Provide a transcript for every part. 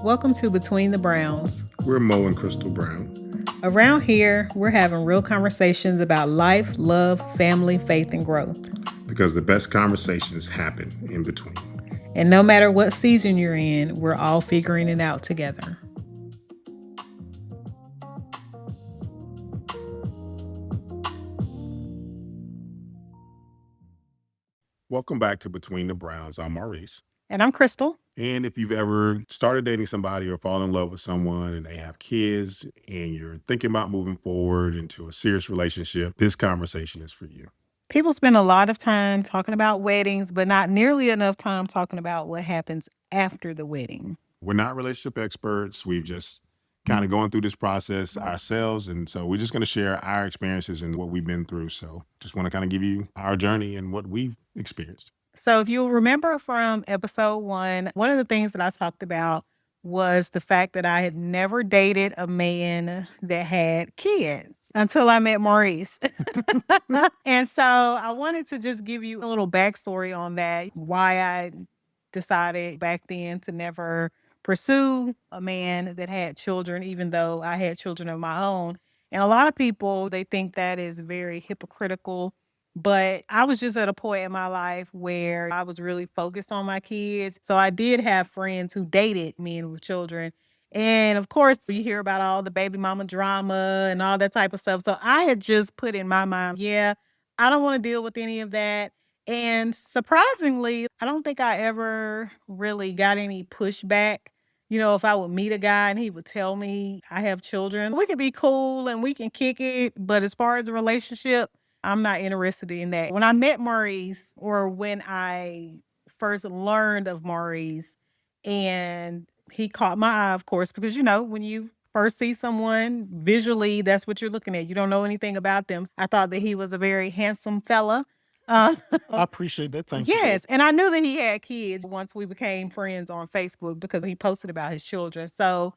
Welcome to Between the Browns. We're Mo and Crystal Brown. Around here, we're having real conversations about life, love, family, faith, and growth. Because the best conversations happen in between. And no matter what season you're in, we're all figuring it out together. Welcome back to Between the Browns. I'm Maurice. And I'm Crystal. And if you've ever started dating somebody or fallen in love with someone and they have kids and you're thinking about moving forward into a serious relationship, this conversation is for you. People spend a lot of time talking about weddings, but not nearly enough time talking about what happens after the wedding. We're not relationship experts. We've just kind of going through this process ourselves. And so we're just going to share our experiences and what we've been through. So just want to kind of give you our journey and what we've experienced. So if you'll remember from episode one of the things that I talked about was the fact that I had never dated a man that had kids until I met Maurice. And so I wanted to just give you a little backstory on that, why I decided back then to never pursue a man that had children, even though I had children of my own. And a lot of people, they think that is very hypocritical. But I was just at a point in my life where I was really focused on my kids. So I did have friends who dated men with children. And of course, you hear about all the baby mama drama and all that type of stuff. So I had just put in my mind, yeah, I don't want to deal with any of that. And surprisingly, I don't think I ever really got any pushback. You know, if I would meet a guy and he would tell me I have children, we could be cool and we can kick it. But as far as a relationship, I'm not interested in that. When I met Maurice, or when I first learned of Maurice, and he caught my eye, of course, because you know, when you first see someone visually, that's what you're looking at. You don't know anything about them. I thought that he was a very handsome fella. I appreciate that. Thank you. Yes, and I knew that he had kids once we became friends on Facebook because he posted about his children. So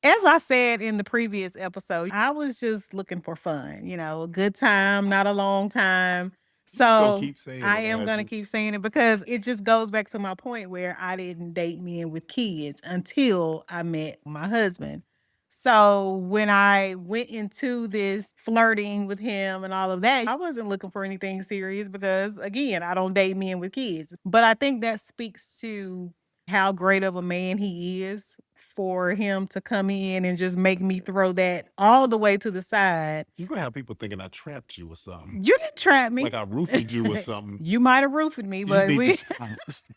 as I said in the previous episode, I was just looking for fun, you know, a good time, not a long time. So keep saying I it, am aren't going to you? keep saying it because it just goes back to my point where I didn't date men with kids until I met my husband. So when I went into this flirting with him and all of that, I wasn't looking for anything serious because, again, I don't date men with kids. But I think that speaks to how great of a man he is for him to come in and just make me throw that all the way to the side. You're going to have people thinking I trapped you or something. You didn't trap me. Like I roofied you or something. You might have roofed me, You but need we. to stop.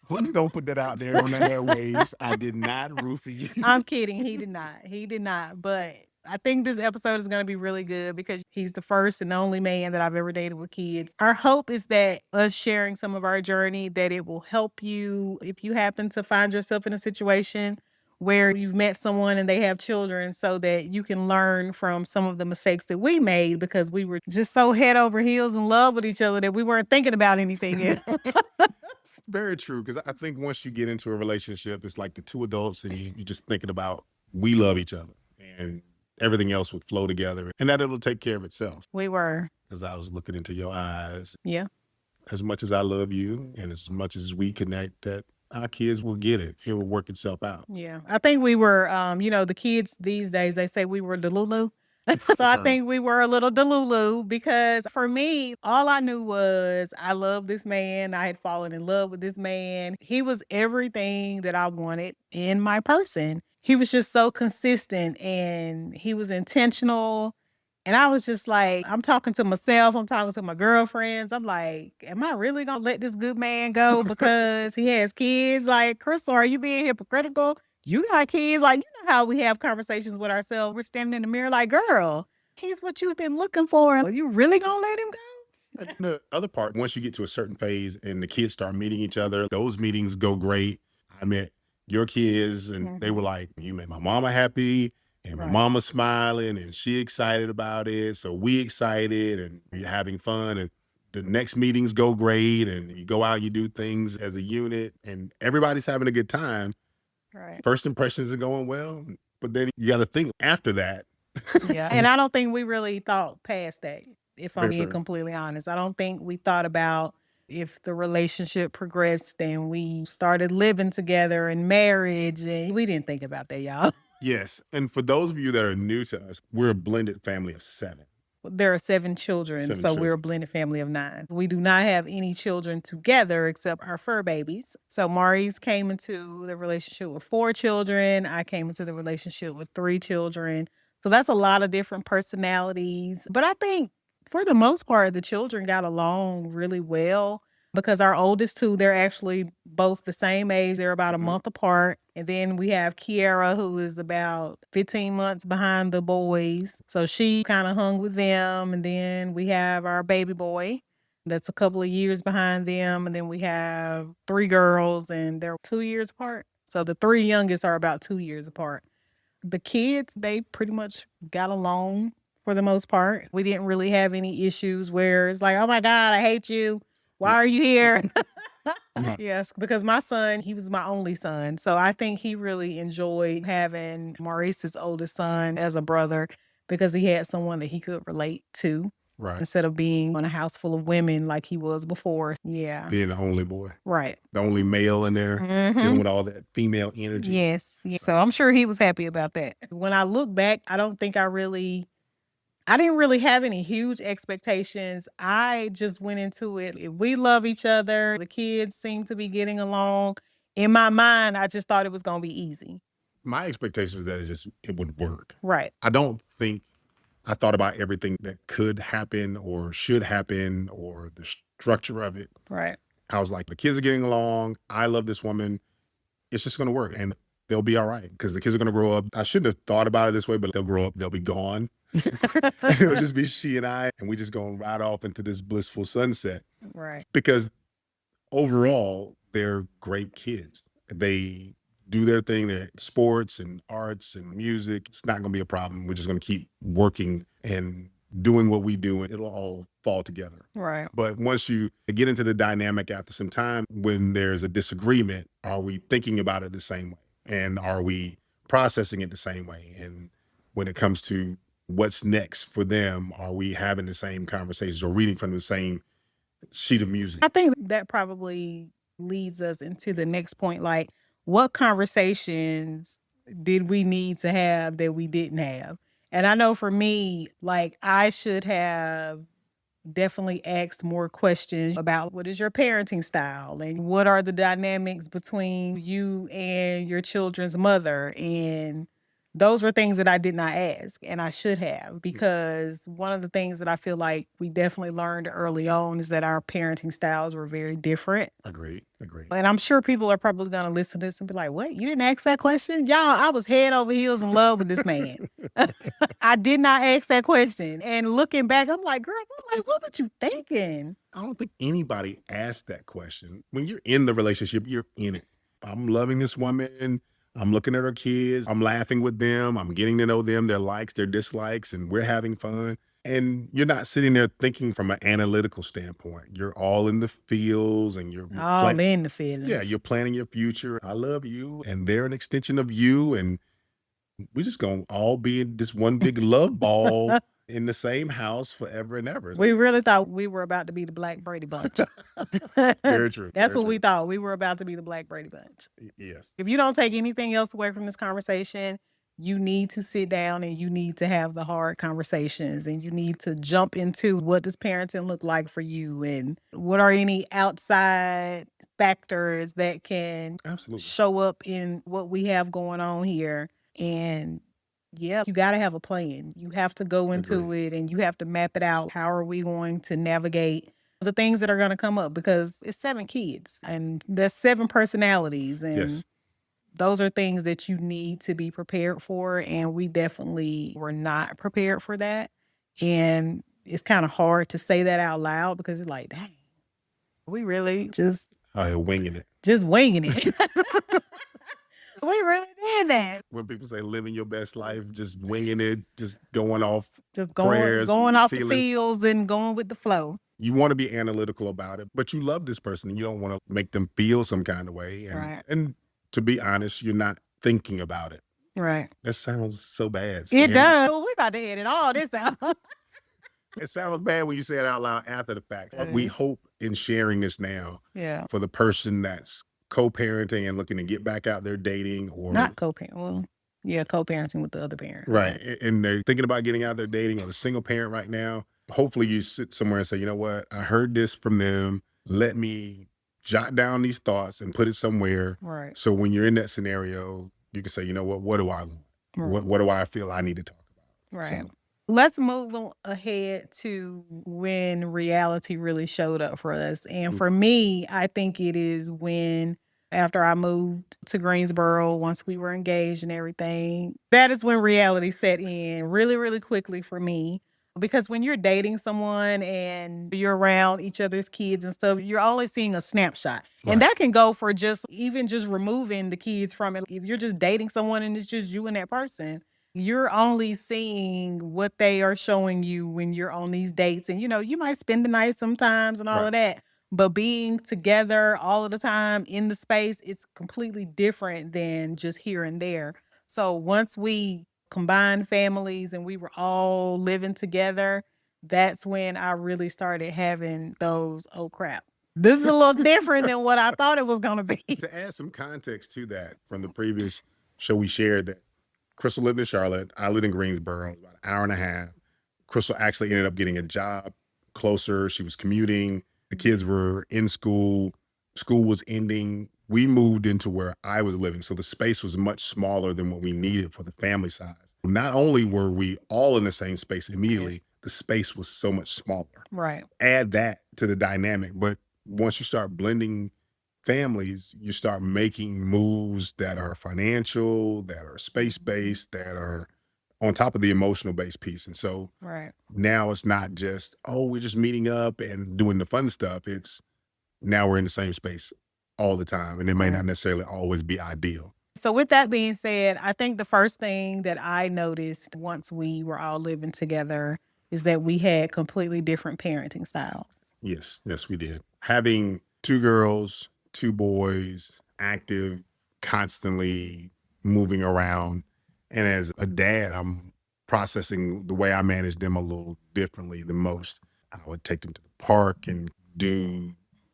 Please don't put that out there on the airwaves. I did not roofie you. I'm kidding. He did not. He did not. But I think this episode is going to be really good because he's the first and only man that I've ever dated with kids. Our hope is that us sharing some of our journey, that it will help you if you happen to find yourself in a situation where you've met someone and they have children, so that you can learn from some of the mistakes that we made because we were just so head over heels in love with each other that we weren't thinking about anything else. It's very true, because I think once you get into a relationship, it's like the two adults and you're just thinking about we love each other and everything else would flow together and that it'll take care of itself. We were. Because I was looking into your eyes. Yeah. As much as I love you and as much as we connect, that our kids will get it. It will work itself out. Yeah. I think we were, you know, the kids these days, they say we were Delulu. So I think we were a little Delulu because for me, all I knew was I love this man. I had fallen in love with this man. He was everything that I wanted in my person. He was just so consistent and he was intentional. And I was just like, I'm talking to myself, I'm talking to my girlfriends. I'm like, am I really gonna let this good man go because he has kids? Like, Crystal, are you being hypocritical? You got kids. Like, you know how we have conversations with ourselves. We're standing in the mirror like, girl, he's what you've been looking for. Are you really gonna let him go? And the other part, once you get to a certain phase and the kids start meeting each other, those meetings go great. I met your kids and they were like, you made my mama happy and my Right. mama smiling and she excited about it. So we excited and you're having fun and the next meetings go great and you go out and you do things as a unit and everybody's having a good time. Right. First impressions are going well, but then you got to think after that. Yeah. And I don't think we really thought past that, if I'm Very being true. completely honest. I don't think we thought about If the relationship progressed and we started living together in marriage, and we didn't think about that, y'all. Yes. And for those of you that are new to us, we're a blended family of 7. There are 7 children, 7 so we're a children. blended family of 9. We do not have any children together except our fur babies. So Maurice came into the relationship with 4 children. I came into the relationship with 3 children. So that's a lot of different personalities. But I think for the most part, the children got along really well because our oldest 2, they're actually both the same age. They're about a Mhm. month apart. And then we have Kiara, who is about 15 months behind the boys. So she kind of hung with them. And then we have our baby boy that's a couple of years behind them. And then we have 3 girls, and they're 2 years apart. So the 3 youngest are about 2 years apart. The kids, they pretty much got along for the most part. We didn't really have any issues where it's like, oh my God, I hate you. Why are you here? Right. Yes, because my son, he was my only son. So I think he really enjoyed having Maurice's oldest son as a brother because he had someone that he could relate to Right. instead of being in a house full of women like he was before. Yeah. Being the only boy, Right. the only male in there, Mhm. dealing with all that female energy. Yes. So I'm sure he was happy about that. When I look back, I don't think I didn't really have any huge expectations. I just went into it. If we love each other, the kids seem to be getting along. In my mind, I just thought it was going to be easy. My expectation was that it would work. Right. I don't think I thought about everything that could happen or should happen or the structure of it. Right. I was like, the kids are getting along. I love this woman. It's just going to work and they'll be all right because the kids are going to grow up. I shouldn't have thought about it this way, but they'll grow up. They'll be gone. It'll just be she and I, and we just going right off into this blissful sunset Right. because overall, they're great kids. They do their thing. They're sports and arts and music. It's not going to be a problem. We're just going to keep working and doing what we do, and it'll all fall together. Right. But once you get into the dynamic after some time, when there's a disagreement, are we thinking about it the same way? And are we processing it the same way? And when it comes to what's next for them, are we having the same conversations or reading from the same sheet of music? I think that probably leads us into the next point. Like, what conversations did we need to have that we didn't have? And I know for me, like, I should have definitely asked more questions about what is your parenting style and what are the dynamics between you and your children's mother. And those were things that I did not ask and I should have, because one of the things that I feel like we definitely learned early on is that our parenting styles were very different. Agreed. And I'm sure people are probably going to listen to this and be like, what? You didn't ask that question? Y'all, I was head over heels in love with this man. I did not ask that question. And looking back, I'm like, girl, what were you thinking? I don't think anybody asked that question. When you're in the relationship, you're in it. I'm loving this woman. I'm looking at her kids. I'm laughing with them. I'm getting to know them, their likes, their dislikes, and we're having fun. And you're not sitting there thinking from an analytical standpoint. You're all in the feels and you're All in the feelings. yeah, you're planning your future. I love you, and they're an extension of you, and we're just gonna all be in this one big love ball in the same house forever and ever. We really thought we were about to be the Black Brady Bunch. Very true. That's very what we true. thought. We were about to be the Black Brady Bunch. Yes. If you don't take anything else away from this conversation, you need to sit down and you need to have the hard conversations and you need to jump into what does parenting look like for you and what are any outside factors that can Absolutely. show up in what we have going on here. And yeah, you got to have a plan. You have to go into Agreed. it and you have to map it out. How are we going to navigate the things that are going to come up? Because it's 7 kids and there's 7 personalities. And Yes. those are things that you need to be prepared for. And we definitely were not prepared for that. And it's kind of hard to say that out loud because it's like, dang, we really just Winging it. winging it. We really did that. When people say living your best life, just winging it, just going off. Just Prayers, going off the feelings. fields and going with the flow. You want to be analytical about it, but you love this person and you don't want to make them feel some kind of way. And, Right. and to be honest, you're not thinking about it. Right. That sounds so bad. It Sandy. does. We're about to edit all this out. It sounds bad when you say it out loud after the fact. We Yes. hope in sharing this now Yeah. for the person that's co-parenting and looking to get back out there dating or Not co-parent. Well, yeah, co-parenting with the other parent. right. Yeah. And they're thinking about getting out there dating or the single parent right now. Hopefully you sit somewhere and say, you know what, I heard this from them. Let me jot down these thoughts and put it somewhere. Right. So when you're in that scenario, you can say, you know what do I want? What do I feel I need to talk about? Right. So, Let's move ahead to when reality really showed up for us. And for me, I think it is when after I moved to Greensboro, once we were engaged and everything, that is when reality set in really, really quickly for me. Because when you're dating someone and you're around each other's kids and stuff, you're only seeing a snapshot. And right. that can go for just even just removing the kids from it. If you're just dating someone and it's just you and that person, you're only seeing what they are showing you when you're on these dates. And, you might spend the night sometimes and all Right. of that. But being together all of the time in the space, it's completely different than just here and there. So once we combined families and we were all living together, that's when I really started having those, oh crap, this is a little different than what I thought it was going to be. To add some context to that from the previous show we shared that Crystal lived in Charlotte. I lived in Greensboro, about an hour and a half. Crystal actually ended up getting a job closer. She was commuting. The kids were in school. School was ending. We moved into where I was living. So the space was much smaller than what we needed for the family size. Not only were we all in the same space immediately, Yes. the space was so much smaller. Right. Add that to the dynamic. But once you start blending families, you start making moves that are financial, that are space-based, that are on top of the emotional based piece. And so Right. now it's not just, oh, we're just meeting up and doing the fun stuff. It's now we're in the same space all the time. And it may Right. not necessarily always be ideal. So with that being said, I think the first thing that I noticed once we were all living together is that we had completely different parenting styles. Yes, yes, we did. Having two girls, two boys, active, constantly moving around. And as a dad, I'm processing the way I manage them a little differently than most. I would take them to the park and do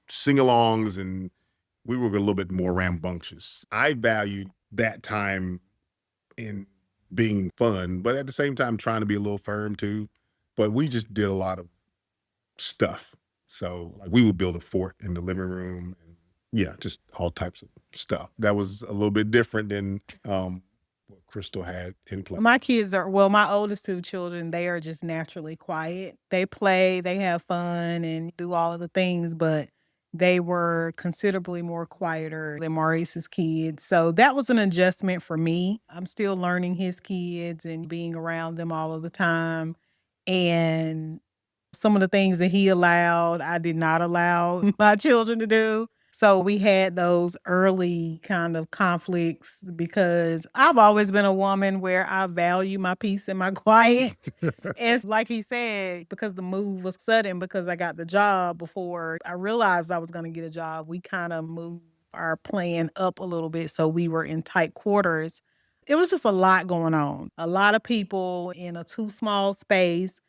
sing-alongs, and we were a little bit more rambunctious. I valued that time in being fun, but at the same time trying to be a little firm too. But we just did a lot of stuff. So like we would build a fort in the living room and yeah, just all types of stuff. That was a little bit different than what Crystal had in play. My kids my oldest two children, they are just naturally quiet. They play, they have fun and do all of the things, but they were considerably more quieter than Maurice's kids. So that was an adjustment for me. I'm still learning his kids and being around them all of the time. And some of the things that he allowed, I did not allow my children to do. So we had those early kind of conflicts because I've always been a woman where I value my peace and my quiet. And like he said, because the move was sudden, because I got the job before I realized I was going to get a job, we kind of moved our plan up a little bit. So we were in tight quarters. It was just a lot going on, a lot of people in a too small space.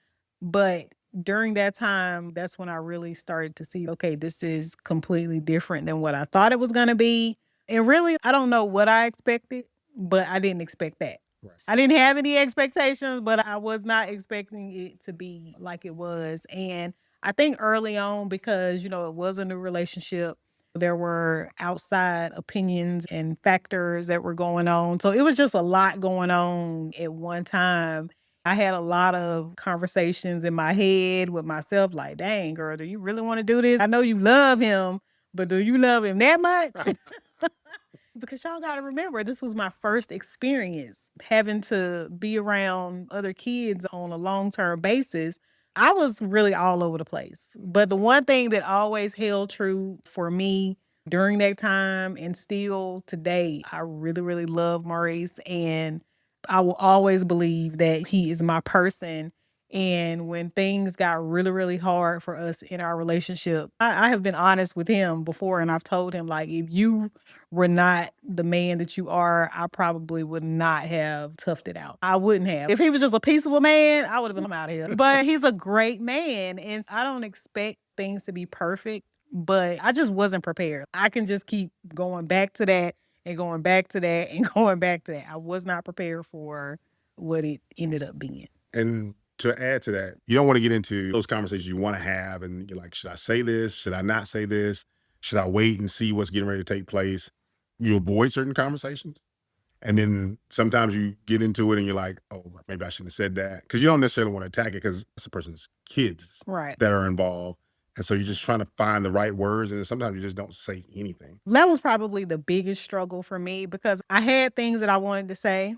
But during that time, that's when I really started to see, okay, this is completely different than what I thought it was going to be. And really, I don't know what I expected, but I didn't expect that. Right. I didn't have any expectations, but I was not expecting it to be like it was. And I think early on, because, it was a new relationship, there were outside opinions and factors that were going on. So it was just a lot going on at one time. I had a lot of conversations in my head with myself, like, dang, girl, do you really want to do this? I know you love him, but do you love him that much? Because y'all got to remember, this was my first experience having to be around other kids on a long-term basis. I was really all over the place. But the one thing that always held true for me during that time and still today, I really, really love Maurice. And I will always believe that he is my person. And when things got really, really hard for us in our relationship, I have been honest with him before and I've told him, like, if you were not the man that you are, I probably would not have toughed it out. I wouldn't have. If he was just a piece of a man, I would have been out of here. But he's a great man. And I don't expect things to be perfect, but I just wasn't prepared. I can just keep going back to that and going back to that and going back to that. I was not prepared for what it ended up being. And to add to that, you don't want to get into those conversations you want to have. And you're like, should I say this? Should I not say this? Should I wait and see what's getting ready to take place? You avoid certain conversations. And then sometimes you get into it and you're like, oh, maybe I shouldn't have said that. Because you don't necessarily want to attack it because it's a person's kids Right. that are involved. And so you're just trying to find the right words. And sometimes you just don't say anything. That was probably the biggest struggle for me because I had things that I wanted to say,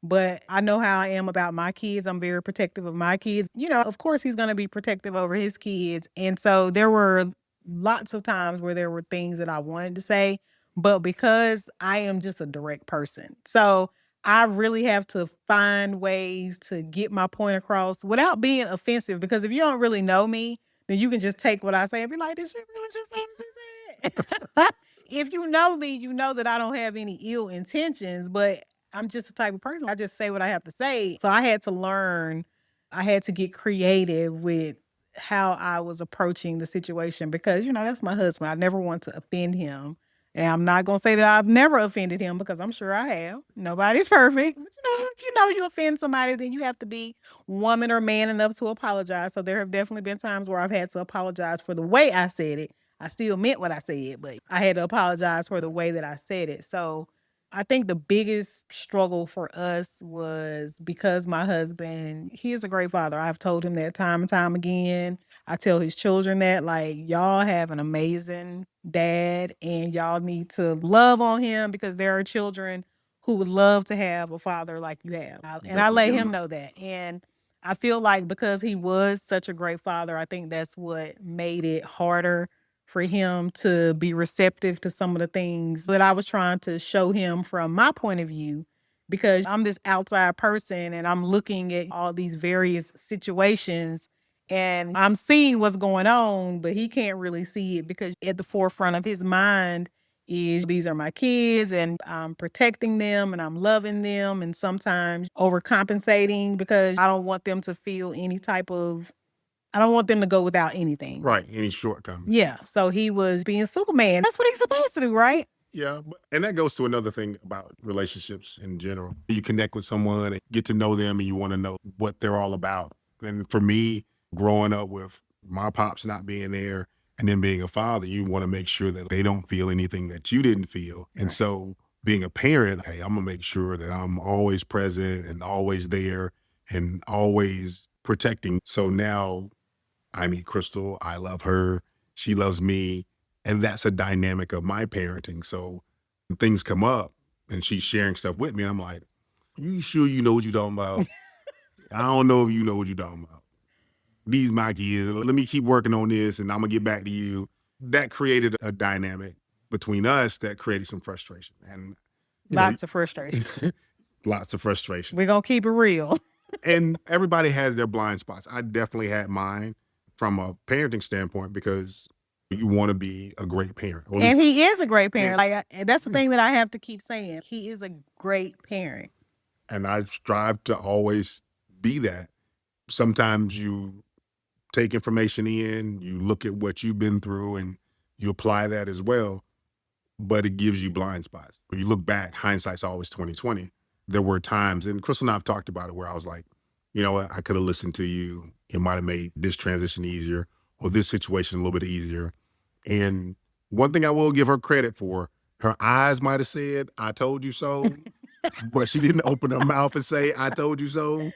but I know how I am about my kids. I'm very protective of my kids. Of course, he's going to be protective over his kids. And so there were lots of times where there were things that I wanted to say, but because I am just a direct person. So I really have to find ways to get my point across without being offensive. Because if you don't really know me, then you can just take what I say and be like, "Did she really just say what she said?" If you know me, you know that I don't have any ill intentions, but I'm just the type of person, I just say what I have to say. So I had to learn, I had to get creative with how I was approaching the situation because, that's my husband. I never want to offend him. And I'm not going to say that I've never offended him because I'm sure I have. Nobody's perfect. But, if you offend somebody, then you have to be woman or man enough to apologize. So there have definitely been times where I've had to apologize for the way I said it. I still meant what I said, but I had to apologize for the way that I said it. So I think the biggest struggle for us was because my husband, he is a great father. I've told him that time and time again. I tell his children that, like, y'all have an amazing dad and y'all need to love on him because there are children who would love to have a father like you have. And I let him know that. And I feel like because he was such a great father, I think that's what made it harder for him to be receptive to some of the things that I was trying to show him from my point of view, because I'm this outside person and I'm looking at all these various situations and I'm seeing what's going on, but he can't really see it because at the forefront of his mind is these are my kids and I'm protecting them and I'm loving them and sometimes overcompensating because I don't want them to feel I don't want them to go without anything. Right. Any shortcomings. Yeah. So he was being Superman. That's what he's supposed to do, right? Yeah. And that goes to another thing about relationships in general. You connect with someone and get to know them and you want to know what they're all about. And for me, growing up with my pops not being there and then being a father, you want to make sure that they don't feel anything that you didn't feel. And Right. so being a parent, hey, I'm going to make sure that I'm always present and always there and always protecting. So now I meet Crystal, I love her, she loves me, and that's a dynamic of my parenting. So when things come up and she's sharing stuff with me, I'm like, you sure you know what you're talking about? I don't know if you know what you're talking about. These my kids. Let me keep working on this and I'm gonna get back to you. That created a dynamic between us that created some frustration. And Lots of frustration. lots of frustration. We're going to keep it real. And everybody has their blind spots. I definitely had mine from a parenting standpoint because you want to be a great parent. Or at And least- he is a great parent. And that's the thing that I have to keep saying. He is a great parent. and I strive to always be that. Sometimes you take information in, you look at what you've been through, and you apply that as well. But it gives you blind spots. When you look back, hindsight's always 2020. There were times, and Crystal and I have talked about it, where I was like, you know what, I could have listened to you. It might have made this transition easier or this situation a little bit easier. And one thing I will give her credit for, her eyes might have said, I told you so, but she didn't open her mouth and say, I told you so.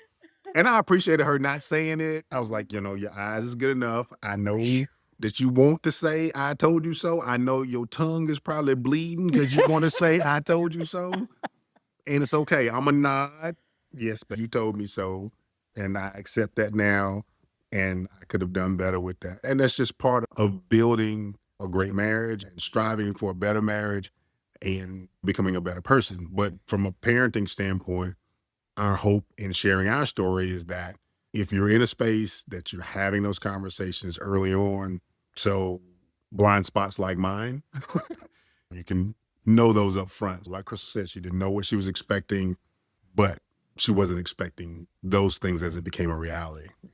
And I appreciated her not saying it. I was like, your eyes is good enough. I know that you want to say, I told you so. I know your tongue is probably bleeding because you want to say, I told you so. And it's okay. I'm a nod. Yes, but you told me so. And I accept that now. And I could have done better with that. And that's just part of building a great marriage and striving for a better marriage and becoming a better person. But from a parenting standpoint, our hope in sharing our story is that if you're in a space that you're having those conversations early on, so blind spots like mine, you can know those up front. Like Crystal said, she didn't know what she was expecting, but she wasn't expecting those things as it became a reality. And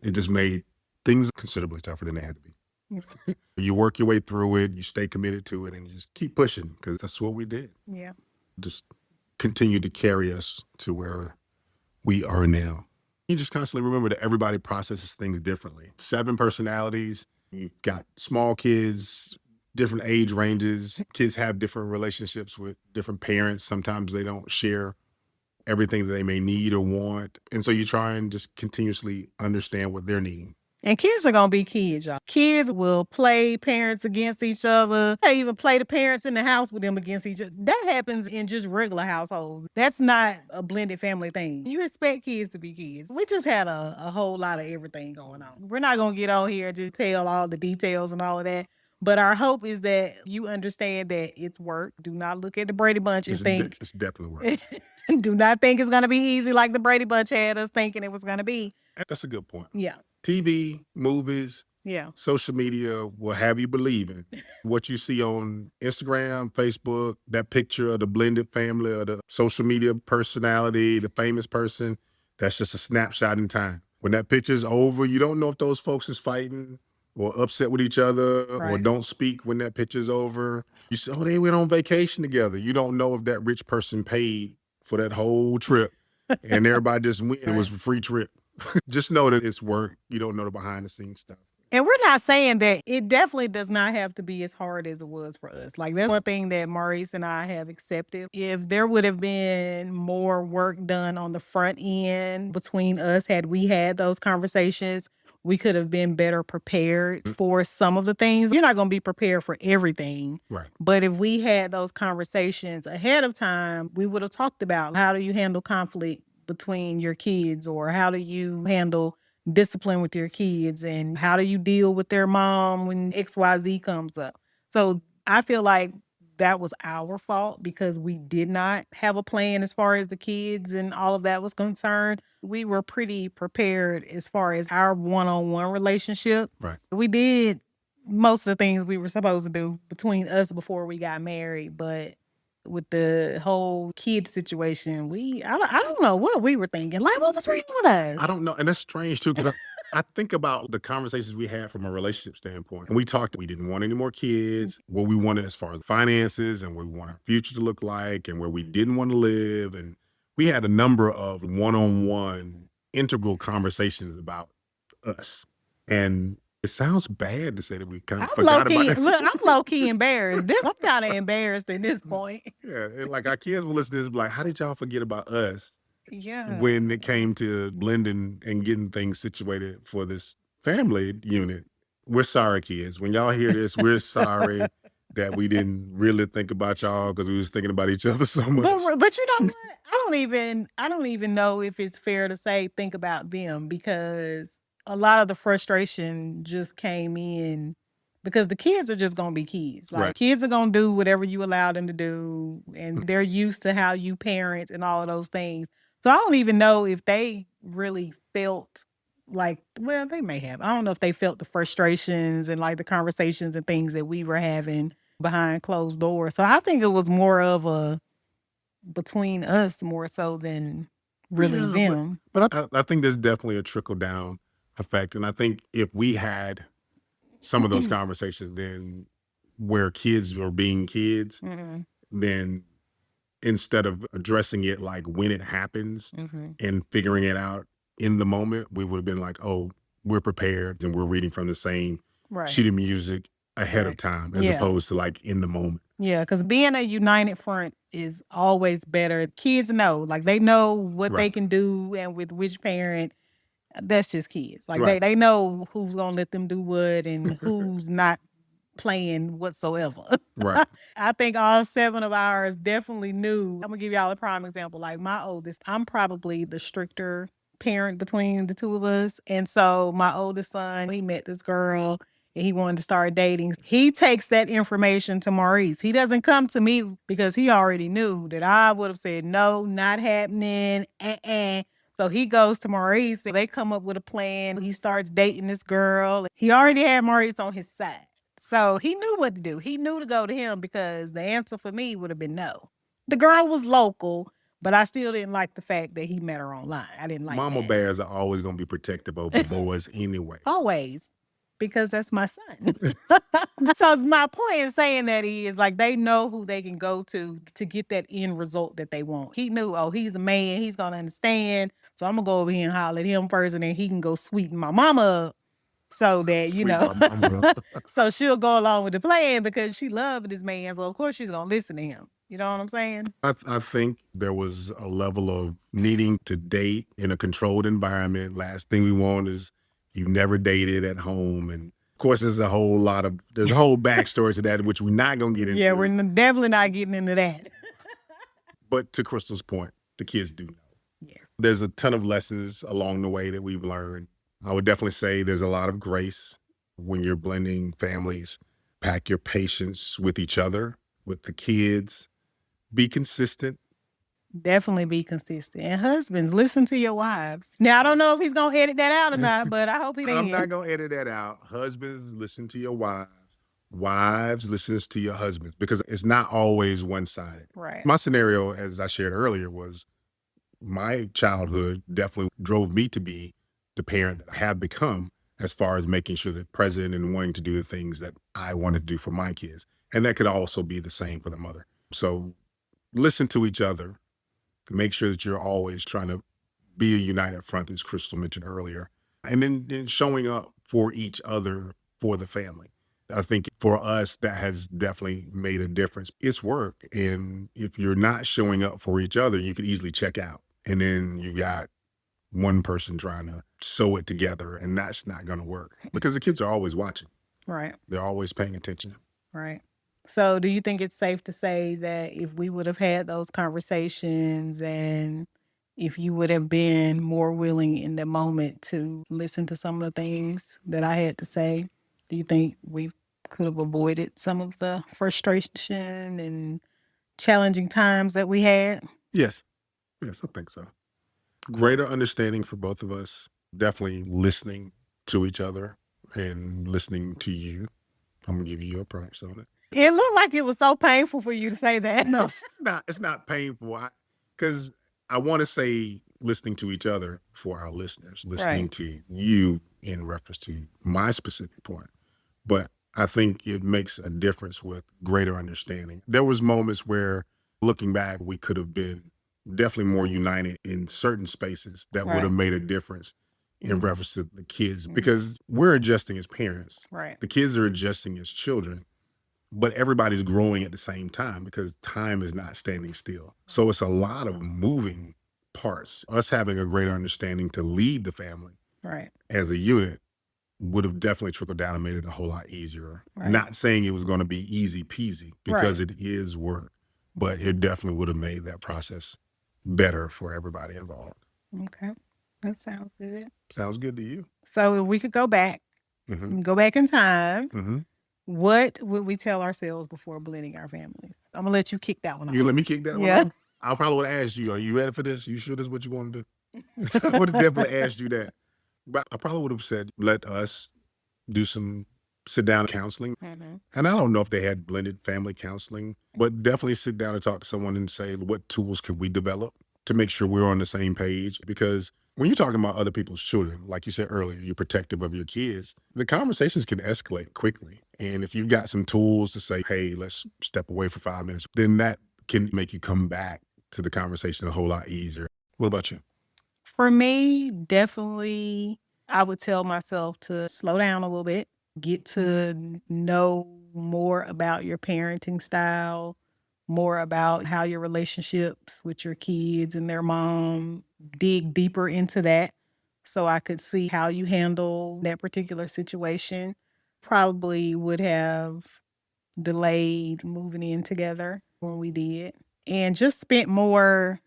it just made things considerably tougher than they had to be. You work your way through it, you stay committed to it, and you just keep pushing, because that's what we did. Yeah. Just continue to carry us to where we are now. You just constantly remember that everybody processes things differently. 7 personalities, you've got small kids, different age ranges. Kids have different relationships with different parents. Sometimes they don't share everything that they may need or want. And so you try and just continuously understand what they're needing. And kids are going to be kids, y'all. Kids will play parents against each other. They even play the parents in the house with them against each other. That happens in just regular households. That's not a blended family thing. You expect kids to be kids. We just had a whole lot of everything going on. We're not going to get on here and just tell all the details and all of that. But our hope is that you understand that it's work. Do not look at the Brady Bunch and think it's definitely work. do not think it's going to be easy like the Brady Bunch had us thinking it was going to be. That's a good point. Yeah. TV, movies, Yeah. social media will have you believing what you see on Instagram, Facebook, that picture of the blended family or the social media personality, the famous person. That's just a snapshot in time. When that picture's over, you don't know if those folks is fighting or upset with each other or Right. don't speak when that picture's over. You say, oh, they went on vacation together. You don't know if that rich person paid for that whole trip and everybody just went. It was a free trip. Just know that it's work. You don't know the behind the scenes stuff. And we're not saying that it definitely does not have to be as hard as it was for us. Like, that's one thing that Maurice and I have accepted. If there would have been more work done on the front end between us, had we had those conversations, we could have been better prepared for some of the things. You're not going to be prepared for everything. Right. But if we had those conversations ahead of time, we would have talked about how do you handle conflict between your kids, or how do you handle discipline with your kids, and how do you deal with their mom when XYZ comes up. So I feel like that was our fault because we did not have a plan as far as the kids and all of that was concerned. We were pretty prepared as far as our one-on-one relationship. Right. We did most of the things we were supposed to do between us before we got married, but with the whole kid situation, I don't know what we were thinking. Like, what was wrong with us? I don't know. And that's strange too, because I think about the conversations we had from a relationship standpoint. And we talked, we didn't want any more kids, what we wanted as far as finances and what we want our future to look like and where we didn't want to live. And we had a number of one-on-one integral conversations about us. And it sounds bad to say that we kind of forgot about it. Look, I'm low-key embarrassed. I'm kind of embarrassed at this point. Yeah, and like our kids will listen to this and be like, how did y'all forget about us Yeah. when it came to blending and getting things situated for this family unit? We're sorry, kids. When y'all hear this, we're sorry that we didn't really think about y'all because we was thinking about each other so much. But you know what? I don't even know if it's fair to say think about them, because a lot of the frustration just came in because the kids are just going to be kids. Like, Right. kids are going to do whatever you allow them to do, and they're used to how you parent and all of those things. So I don't even know if they really felt like, well, they may have. I don't know if they felt the frustrations and like the conversations and things that we were having behind closed doors. So I think it was more of a between us more so than really Yeah, them. But I think there's definitely a trickle down effect. And I think if we had some of those conversations then where kids were being kids, Mhm, then instead of addressing it like when it happens mhm. and figuring it out in the moment, we would have been like, oh, we're prepared and we're reading from the same Right. sheet of music ahead of Right. time as Yeah. opposed to like in the moment. Yeah, because being a united front is always better. Kids know, like, they know what they Right. can do and with which parent. That's just kids. Like, Right. they know who's gonna let them do what and who's not playing whatsoever. Right. I think all 7 of ours definitely knew. I'm gonna give y'all a prime example. Like, my oldest, I'm probably the stricter parent between the two of us. And so my oldest son, he met this girl and he wanted to start dating. He takes that information to Maurice. He doesn't come to me because he already knew that I would have said, no, not happening. So he goes to Maurice. They come up with a plan. He starts dating this girl. He already had Maurice on his side. So he knew what to do. He knew to go to him because the answer for me would have been no. The girl was local, but I still didn't like the fact that he met her online. I didn't like Mama that. bears are always going to be protective over boys anyway. Always. Because that's my son. So my point in saying that is like they know who they can go to get that end result that they want. He knew, oh, he's a man, he's gonna understand. So I'm gonna go over here and holler at him first, and then he can go sweeten my mama up so that, you Sweet know, my mama. so she'll go along with the plan because she loved this man. So of course she's gonna listen to him. You know what I'm saying? I think there was a level of needing to date in a controlled environment. Last thing we want is you never dated at home. And of course, there's a whole backstory to that, which we're not going to get into. Yeah, we're definitely not getting into that. But to Crystal's point, the kids do know. Yes. There's a ton of lessons along the way that we've learned. I would definitely say there's a lot of grace when you're blending families. Pack your patience with each other, with the kids. Be consistent. Definitely be consistent. And husbands, listen to your wives. Now, I don't know if he's going to edit that out or not, but I hope he I'm did. not going to edit that out. Husbands, listen to your wives. Wives, listen to your husbands, because it's not always one-sided. Right. My scenario, as I shared earlier, was my childhood definitely drove me to be the parent that I have become, as far as making sure that present and wanting to do the things that I wanted to do for my kids. And that could also be the same for the mother. So listen to each other. Make sure that you're always trying to be a united front, as Crystal mentioned earlier. And then showing up for each other, for the family. I think for us, that has definitely made a difference. It's work. And if you're not showing up for each other, you could easily check out. And then you got one person trying to sew it together, and that's not going to work because the kids are always watching. Right. They're always paying attention. Right. So do you think it's safe to say that if we would have had those conversations and if you would have been more willing in the moment to listen to some of the things that I had to say, do you think we could have avoided some of the frustration and challenging times that we had? Yes. Yes, I think so. Greater understanding for both of us. Definitely listening to each other and listening to you. I'm gonna give you your props on it. It looked like it was so painful for you to say that. No, it's not. It's not painful. Because I want to say listening to each other for our listeners, listening Right. to you in reference to my specific point. But I think it makes a difference with greater understanding. There was moments where, looking back, we could have been definitely more united in certain spaces that would have Right. made a difference in Mhm. reference to the kids, Mhm. because we're adjusting as parents. Right. The kids are adjusting as children, but everybody's growing at the same time because time is not standing still. So it's a lot of moving parts. Us having a greater understanding to lead the family Right. as a unit would have definitely trickled down and made it a whole lot easier. Right. Not saying it was going to be easy peasy, because Right. it is work, but it definitely would have made that process better for everybody involved. Okay. That sounds good. Sounds good to you? So if we could go back, Mm-hmm. go back in time, Mm-hmm. what would we tell ourselves before blending our families? I'm gonna let you kick that one off. You let me kick that Yeah. one off? I probably would have asked you, are you ready for this? You sure this is what you want to do? I would have definitely asked you that. But I probably would have said, let us do some sit down counseling. Mhm. And I don't know if they had blended family counseling, but definitely sit down and talk to someone and say, what tools can we develop to make sure we're on the same page? Because when you're talking about other people's children, like you said earlier, you're protective of your kids, the conversations can escalate quickly. And if you've got some tools to say, hey, let's step away for 5 minutes, then that can make you come back to the conversation a whole lot easier. What about you? For me, definitely, I would tell myself to slow down a little bit, get to know more about your parenting style, more about how your relationships with your kids and their mom, dig deeper into that so I could see how you handle that particular situation. Probably would have delayed moving in together when we did and just spent more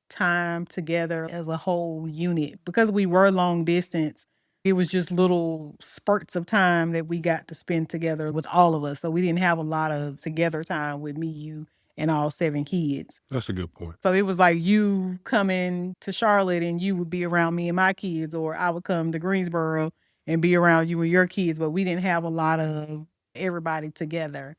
time together as a whole unit because we were long distance. It was just little spurts of time that we got to spend together with all of us. So we didn't have a lot of together time with me, you, and all 7 kids. That's a good point. So it was like you coming to Charlotte and you would be around me and my kids, or I would come to Greensboro and be around you and your kids, but we didn't have a lot of everybody together.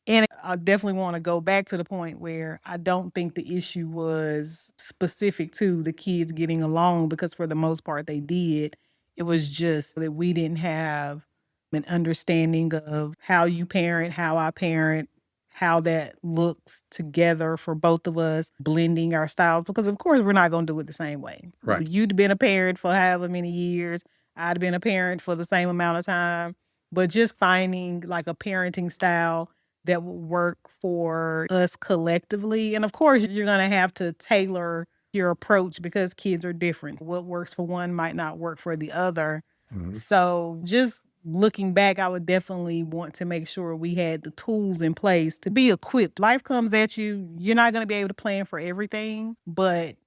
And I definitely want to go back to the point where I don't think the issue was specific to the kids getting along, because for the most part they did. It was just that we didn't have an understanding of how you parent, how I parent, how that looks together for both of us, blending our styles, because of course we're not going to do it the same way. Right. You'd been a parent for however many years. I'd been a parent for the same amount of time, but just finding like a parenting style that will work for us collectively. And of course, you're going to have to tailor your approach because kids are different. What works for one might not work for the other. Mhm. So just looking back, I would definitely want to make sure we had the tools in place to be equipped. Life comes at you. You're not going to be able to plan for everything. But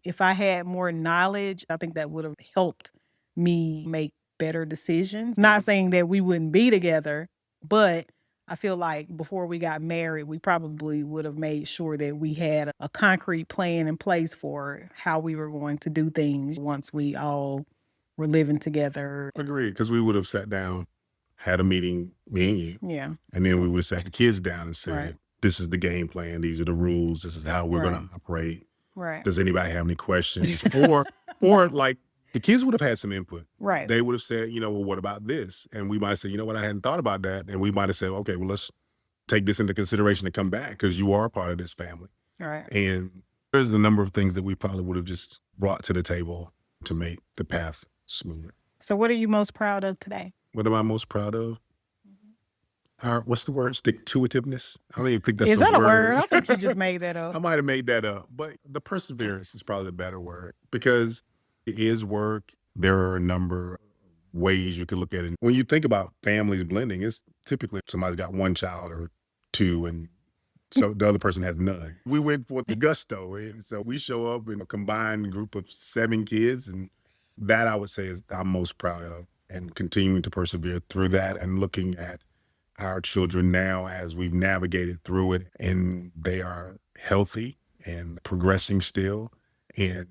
if I had more knowledge, I think that would have helped me make better decisions. Not saying that we wouldn't be together, but I feel like before we got married, we probably would have made sure that we had a concrete plan in place for how we were going to do things once we all were living together. Agreed, because we would have sat down, had a meeting, me and you, Yeah, and then we would have sat the kids down and said, Right. this is the game plan, these are the rules, this is how we're Right. going to operate. right, Does anybody have any questions? Or like the kids would have had some input. right. They would have said, well, what about this? And we might have said, you know what, I hadn't thought about that. And we might have said, okay, well, let's take this into consideration and come back because you are part of this family. Right. And there's a number of things that we probably would have just brought to the table to make the path smoother. So what are you most proud of today? What am I most proud of? Our, what's the word? Stick-to-itiveness? I don't even think that's Is the that a word? I think you just made that I up. might have made that up, but the perseverance is probably the better word because it is work. There are a number of ways you can look at it. When you think about families blending, it's typically somebody's got one child or two and so the other person has none. We went for the gusto. And so we show up in a combined group of 7 kids. And that I would say is I'm most proud of, and continuing to persevere through that and looking at our children now as we've navigated through it, and they are healthy and progressing still, and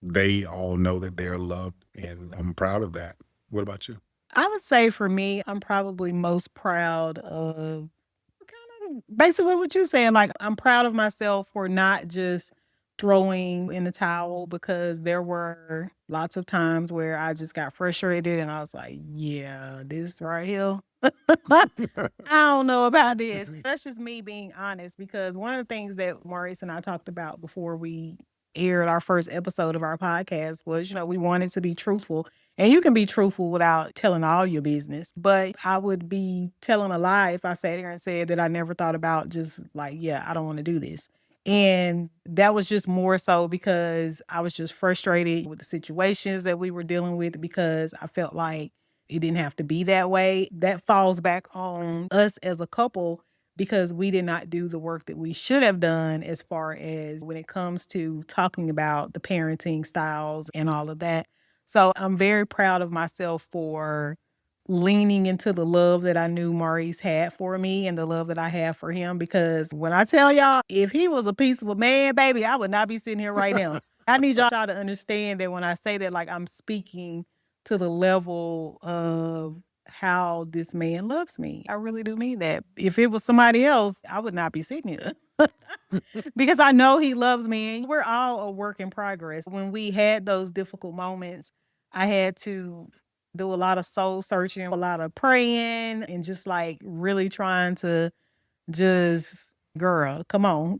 they all know that they're loved, and I'm proud of that. What about you? I would say for me, I'm probably most proud of kind of basically what you're saying. Like, I'm proud of myself for not just throwing in the towel, because there were lots of times where I just got frustrated and I was like, yeah, this right here. I don't know about this. That's just me being honest, because one of the things that Maurice and I talked about before we aired our first episode of our podcast was, we wanted to be truthful. And you can be truthful without telling all your business. But I would be telling a lie if I sat here and said that I never thought about just like, yeah, I don't want to do this. And that was just more so because I was just frustrated with the situations that we were dealing with, because I felt like it didn't have to be that way. That falls back on us as a couple, because we did not do the work that we should have done as far as when it comes to talking about the parenting styles and all of that. So I'm very proud of myself for leaning into the love that I knew Maurice had for me and the love that I have for him. Because when I tell y'all, if he was a piece of a man, baby, I would not be sitting here right now. I need y'all to understand that when I say that, like, I'm speaking to the level of how this man loves me. I really do mean that. If it was somebody else, I would not be sitting here. Because I know he loves me. And we're all a work in progress. When we had those difficult moments, I had to do a lot of soul searching, a lot of praying, and just like really trying to just, girl, come on.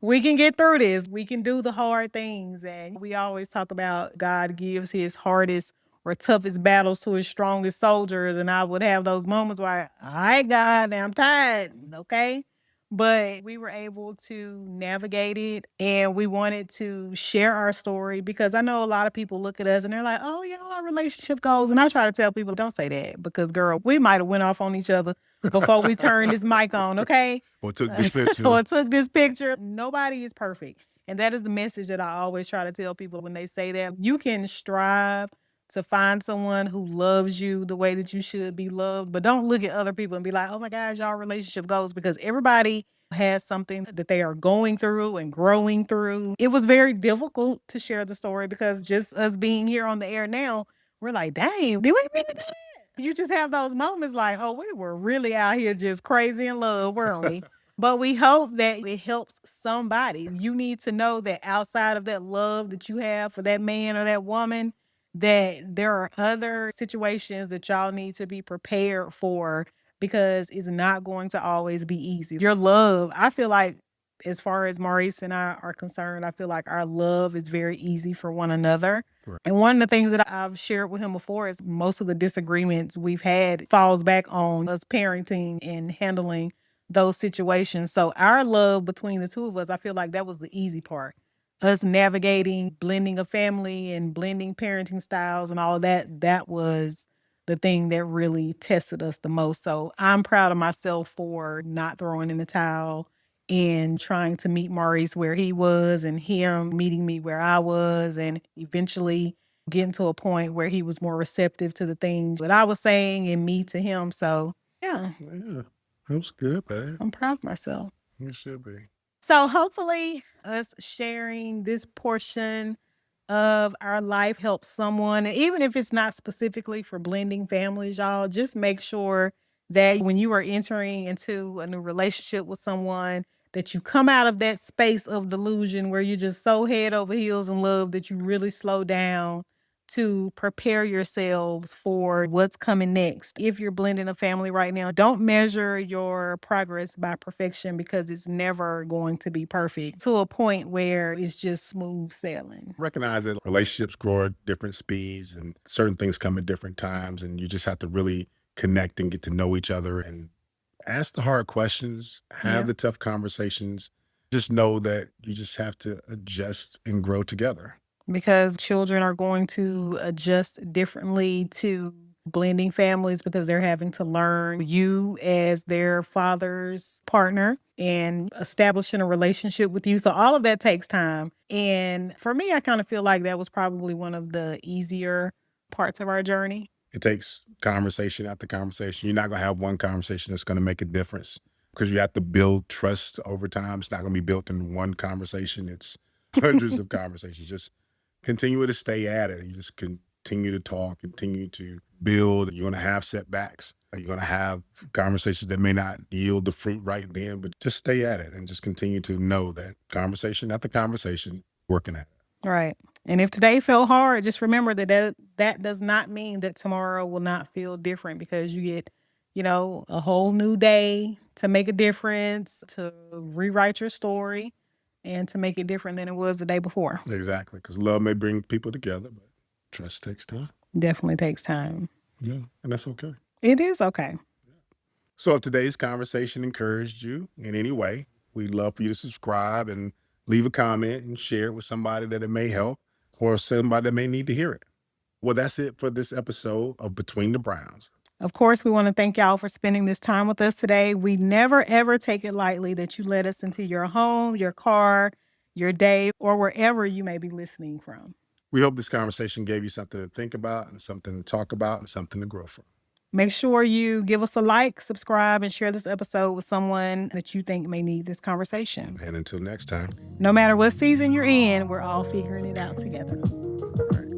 We can get through this. We can do the hard things. And we always talk about God gives his hardest or toughest battles to his strongest soldiers. And I would have those moments where, all right, God, I'm tired. Okay. But we were able to navigate it, and we wanted to share our story, because I know a lot of people look at us and they're like, oh, yeah, our relationship goals. And I try to tell people, don't say that, because girl, we might have went off on each other before we turned this mic on, okay? Or took this picture. Or took this picture. Nobody is perfect. And that is the message that I always try to tell people when they say that. You can strive to find someone who loves you the way that you should be loved, but don't look at other people and be like, oh my gosh, y'all relationship goals, because everybody has something that they are going through and growing through. It was very difficult to share the story because just us being here on the air now, we're like, dang, did we really do that? You just have those moments like, oh, we were really out here just crazy in love, weren't we? But we hope that it helps somebody. You need to know that outside of that love that you have for that man or that woman, that there are other situations that y'all need to be prepared for because it's not going to always be easy. Your love, I feel like, as far as Maurice and I are concerned, I feel like our love is very easy for one another. Right. And one of the things that I've shared with him before is most of the disagreements we've had falls back on us parenting and handling those situations. So our love between the two of us, I feel like that was the easy part. Us navigating, blending a family and blending parenting styles and all of that, that was the thing that really tested us the most. So I'm proud of myself for not throwing in the towel and trying to meet Maurice where he was and him meeting me where I was and eventually getting to a point where he was more receptive to the things that I was saying and me to him. So yeah, Yeah, that was good, babe. I'm proud of myself. You should be. So hopefully us sharing this portion of our life helps someone. And even if it's not specifically for blending families, y'all, just make sure that when you are entering into a new relationship with someone, that you come out of that space of delusion where you're just so head over heels in love that you really slow down to prepare yourselves for what's coming next. If you're blending a family right now, don't measure your progress by perfection because it's never going to be perfect to a point where it's just smooth sailing. Recognize that relationships grow at different speeds and certain things come at different times. And you just have to really connect and get to know each other and ask the hard questions, have Yeah. the tough conversations. Just know that you just have to adjust and grow together. Because children are going to adjust differently to blending families because they're having to learn you as their father's partner and establishing a relationship with you. So all of that takes time. And for me, I kind of feel like that was probably one of the easier parts of our journey. It takes conversation after conversation. You're not going to have one conversation that's going to make a difference because you have to build trust over time. It's not going to be built in one conversation. It's hundreds of conversations. Just continue to stay at it. You just continue to talk, continue to build. You're going to have setbacks. You're going to have conversations that may not yield the fruit right then, but just stay at it and just continue to know that conversation after conversation, working at it. Right. And if today felt hard, just remember that does not mean that tomorrow will not feel different because you get, a whole new day to make a difference, to rewrite your story, and to make it different than it was the day before. Exactly. Because love may bring people together, but trust takes time. Definitely takes time. Yeah. And that's okay. It is okay. So if today's conversation encouraged you in any way, we'd love for you to subscribe and leave a comment and share it with somebody that it may help or somebody that may need to hear it. Well, that's it for this episode of Between the Browns. Of course, we want to thank y'all for spending this time with us today. We never, ever take it lightly that you let us into your home, your car, your day, or wherever you may be listening from. We hope this conversation gave you something to think about and something to talk about and something to grow from. Make sure you give us a like, subscribe, and share this episode with someone that you think may need this conversation. And until next time. No matter what season you're in, we're all figuring it out together. All right.